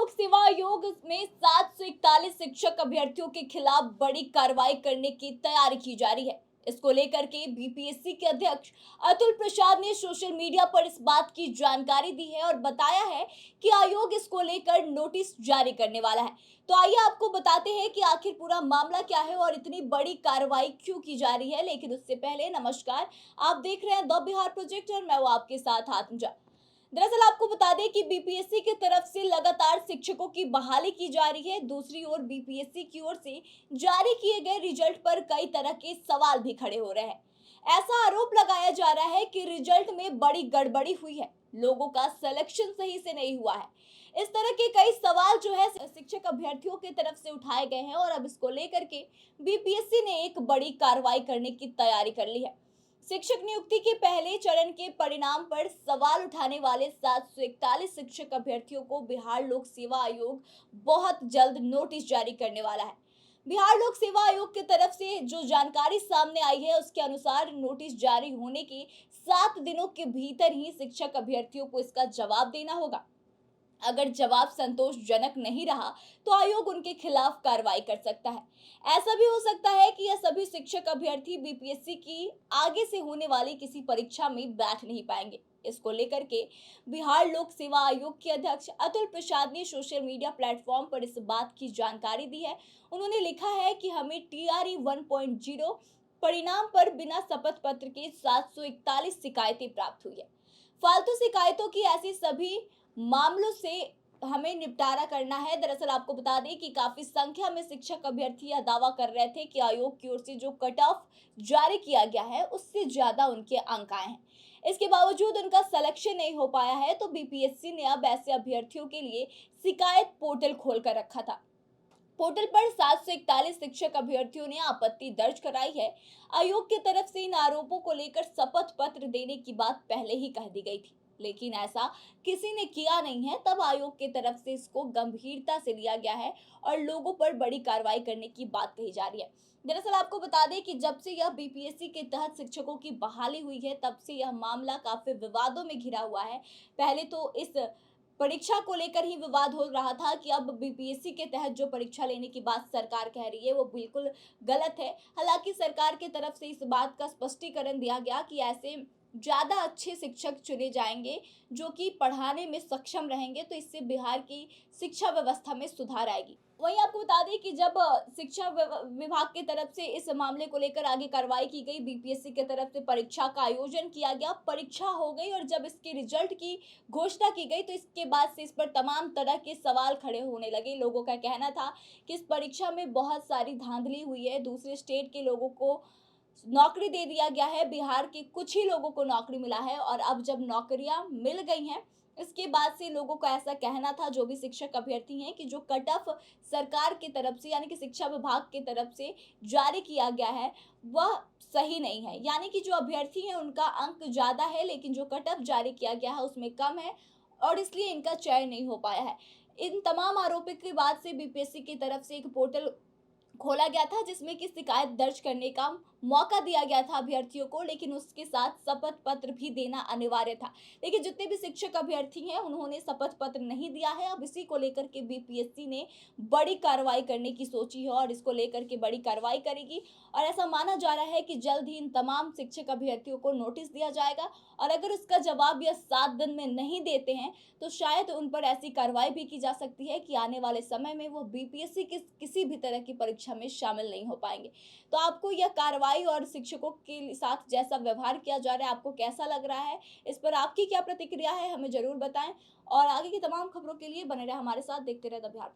लोक सेवा आयोग में 741 शिक्षक अभ्यर्थियों के खिलाफ बड़ी कार्रवाई करने की तैयारी की जा रही है। इसको लेकर के बीपीएससी के अध्यक्ष अतुल प्रसाद ने सोशल मीडिया पर इस बात की जानकारी दी है और बताया है कि आयोग इसको लेकर नोटिस जारी करने वाला है। तो आइए आपको बताते हैं कि आखिर पूरा मामला क्या है और इतनी बड़ी कार्रवाई क्यों की जा रही है। लेकिन उससे पहले नमस्कार, आप देख रहे हैं द बिहार प्रोजेक्ट और मैं हूं आपके साथ आत्मजा। दरअसल आपको बता दें कि बीपीएससी की तरफ से लगातार शिक्षकों की बहाली की जा रही है। दूसरी ओर बीपीएससी की ओर से जारी किए गए रिजल्ट पर कई तरह के सवाल भी खड़े हो रहे हैं। ऐसा आरोप लगाया जा रहा है कि रिजल्ट में बड़ी गड़बड़ी हुई है, लोगों का सिलेक्शन सही से नहीं हुआ है। इस तरह के कई सवाल जो है शिक्षक अभ्यर्थियों की तरफ से उठाए गए हैं और अब इसको लेकर के बीपीएससी ने एक बड़ी कार्रवाई करने की तैयारी कर ली है। शिक्षक नियुक्ति के पहले चरण के परिणाम पर सवाल उठाने वाले 741 शिक्षक अभ्यर्थियों को बिहार लोक सेवा आयोग बहुत जल्द नोटिस जारी करने वाला है। बिहार लोक सेवा आयोग की तरफ से जो जानकारी सामने आई है उसके अनुसार नोटिस जारी होने के 7 दिनों के भीतर ही शिक्षक अभ्यर्थियों को इसका जवाब देना होगा। अगर जवाब संतोषजनक नहीं रहा तो आयोग उनके खिलाफ कार्रवाई कर सकता है। ऐसा भी हो सकता है कि यह सभी शिक्षक अभ्यर्थी बीपीएससी की आगे से होने वाली किसी परीक्षा में बैठ नहीं पाएंगे। इसको लेकर के बिहार लोक सेवा आयोग के अध्यक्ष अतुल प्रसाद ने सोशल मीडिया प्लेटफॉर्म पर इस बात की जानकारी दी है। उन्होंने लिखा है कि हमें टीआरई 1.0 परिणाम पर बिना शपथ पत्र के 741 शिकायतें प्राप्त हुई है। फालतू शिकायतों की ऐसी सभी मामलों से हमें निपटारा करना है। दरअसल आपको बता दें कि काफी संख्या में शिक्षक अभ्यर्थी यह दावा कर रहे थे कि आयोग की ओर से जो कट ऑफ जारी किया गया है उससे ज्यादा उनके अंक आए हैं। इसके बावजूद उनका सिलेक्शन नहीं हो पाया है, तो बीपीएससी ने अब ऐसे अभ्यर्थियों के लिए शिकायत पोर्टल खोल कर रखा था। पोर्टल पर 741 शिक्षक अभ्यर्थियों ने आपत्ति दर्ज कराई है। आयोग की तरफ से इन आरोपों को लेकर शपथ पत्र देने की बात पहले ही कह दी गई थी, लेकिन ऐसा किसी ने किया नहीं है। तब आयोग की तरफ से इसको गंभीरता से लिया गया है और लोगों पर बड़ी कार्रवाई करने की बात कही जा रही है। दरअसल आपको बता दें कि जब से यह बीपीएससी के तहत शिक्षकों की बहाली हुई है तब से यह मामला काफी विवादों में घिरा हुआ है। पहले तो इस परीक्षा को लेकर ही विवाद हो रहा था कि अब बीपीएससी के तहत जो परीक्षा लेने की बात सरकार कह रही है वो बिल्कुल गलत है। हालांकि सरकार की तरफ से इस बात का स्पष्टीकरण दिया गया कि ऐसे ज़्यादा अच्छे शिक्षक चुने जाएंगे जो कि पढ़ाने में सक्षम रहेंगे, तो इससे बिहार की शिक्षा व्यवस्था में सुधार आएगी। वहीं आपको बता दें कि जब शिक्षा विभाग की तरफ से इस मामले को लेकर आगे कार्रवाई की गई, बीपीएससी की तरफ से परीक्षा का आयोजन किया गया, परीक्षा हो गई और जब इसके रिजल्ट की घोषणा की गई तो इसके बाद से इस पर तमाम तरह के सवाल खड़े होने लगे। लोगों का कहना था कि इस परीक्षा में बहुत सारी धांधली हुई है, दूसरे स्टेट के लोगों को नौकरी दे दिया गया है, बिहार के कुछ ही लोगों को नौकरी मिला है और अब जब नौकरियां मिल गई हैं इसके बाद से लोगों का ऐसा कहना था, जो भी शिक्षक अभ्यर्थी हैं, कि जो कट ऑफ सरकार की तरफ से यानी कि शिक्षा विभाग की तरफ से जारी किया गया है वह सही नहीं है। यानी कि जो अभ्यर्थी हैं उनका अंक ज़्यादा है लेकिन जो कट ऑफ जारी किया गया है उसमें कम है और इसलिए इनका चयन नहीं हो पाया है। इन तमाम आरोपों के बाद से बीपीएससी की तरफ से एक पोर्टल खोला गया था जिसमें कि शिकायत दर्ज करने का मौका दिया गया था अभ्यर्थियों को, लेकिन उसके साथ शपथ पत्र भी देना अनिवार्य था। लेकिन जितने भी शिक्षक अभ्यर्थी हैं उन्होंने शपथ पत्र नहीं दिया है। अब इसी को लेकर के बीपीएससी ने बड़ी कार्रवाई करने की सोची है और इसको लेकर के बड़ी कार्रवाई करेगी और ऐसा माना जा रहा है कि जल्द ही इन तमाम शिक्षक अभ्यर्थियों को नोटिस दिया जाएगा और अगर उसका जवाब यह 7 दिन में नहीं देते हैं तो शायद उन पर ऐसी कार्रवाई भी की जा सकती है कि आने वाले समय में वो बीपीएससी की किसी भी तरह की परीक्षा में शामिल नहीं हो पाएंगे। तो आपको यह कार्रवाई और शिक्षकों के साथ जैसा व्यवहार किया जा रहा है आपको कैसा लग रहा है? इस पर आपकी क्या प्रतिक्रिया है? हमें जरूर बताएं और आगे की तमाम खबरों के लिए बने रहे हमारे साथ, देखते रहे द बिहार।